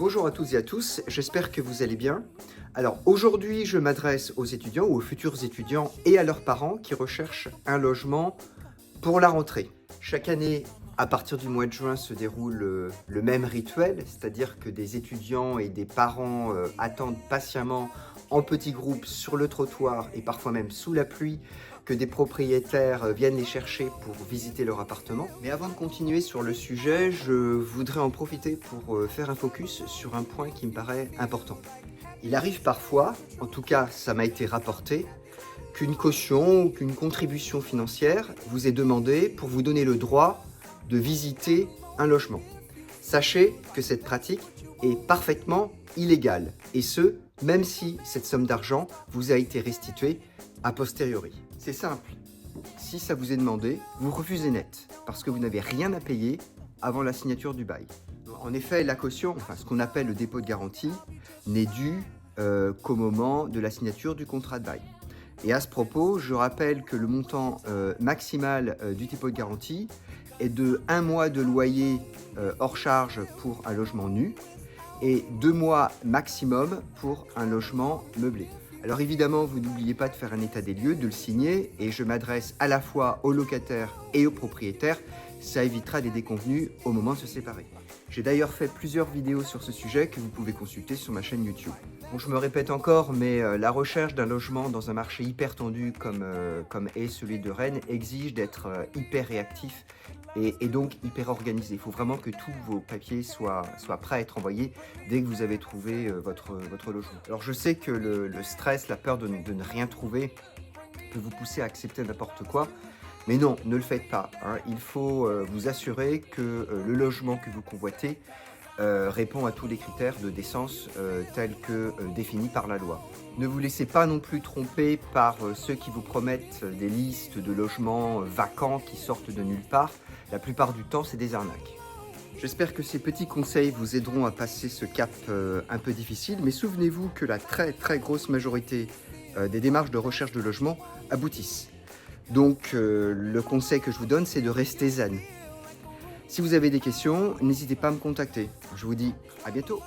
Bonjour à toutes et à tous, j'espère que vous allez bien. Alors aujourd'hui, je m'adresse aux étudiants ou aux futurs étudiants et à leurs parents qui recherchent un logement pour la rentrée. Chaque année, à partir du mois de juin, se déroule le même rituel, c'est-à-dire que des étudiants et des parents attendent patiemment en petits groupes sur le trottoir et parfois même sous la pluie que des propriétaires viennent les chercher pour visiter leur appartement. Mais avant de continuer sur le sujet, je voudrais en profiter pour faire un focus sur un point qui me paraît important. Il arrive parfois, en tout cas ça m'a été rapporté, qu'une caution ou qu'une contribution financière vous est demandée pour vous donner le droit de visiter un logement. Sachez que cette pratique est parfaitement illégale, et ce, même si cette somme d'argent vous a été restituée a posteriori. C'est simple, si ça vous est demandé, vous refusez net, parce que vous n'avez rien à payer avant la signature du bail. En effet, la caution, enfin ce qu'on appelle le dépôt de garantie, n'est due qu'au moment de la signature du contrat de bail. Et à ce propos, je rappelle que le montant maximal du dépôt de garantie est de 1 mois de loyer hors charge pour un logement nu et 2 mois maximum pour un logement meublé. Alors évidemment, vous n'oubliez pas de faire un état des lieux, de le signer, et je m'adresse à la fois aux locataires et aux propriétaires. Ça évitera des déconvenues au moment de se séparer. J'ai d'ailleurs fait plusieurs vidéos sur ce sujet que vous pouvez consulter sur ma chaîne YouTube. Bon, je me répète encore, mais la recherche d'un logement dans un marché hyper tendu comme est celui de Rennes exige d'être hyper réactif et donc hyper organisé. Il faut vraiment que tous vos papiers soient prêts à être envoyés dès que vous avez trouvé votre logement. Alors je sais que le stress, la peur de ne rien trouver peut vous pousser à accepter n'importe quoi, mais non, ne le faites pas, hein. Il faut vous assurer que le logement que vous convoitez répond à tous les critères de décence tels que définis par la loi. Ne vous laissez pas non plus tromper par ceux qui vous promettent des listes de logements vacants qui sortent de nulle part. La plupart du temps, c'est des arnaques. J'espère que ces petits conseils vous aideront à passer ce cap un peu difficile, mais souvenez-vous que la très grosse majorité des démarches de recherche de logement aboutissent. Donc le conseil que je vous donne, c'est de rester zen. Si vous avez des questions, n'hésitez pas à me contacter. Je vous dis à bientôt.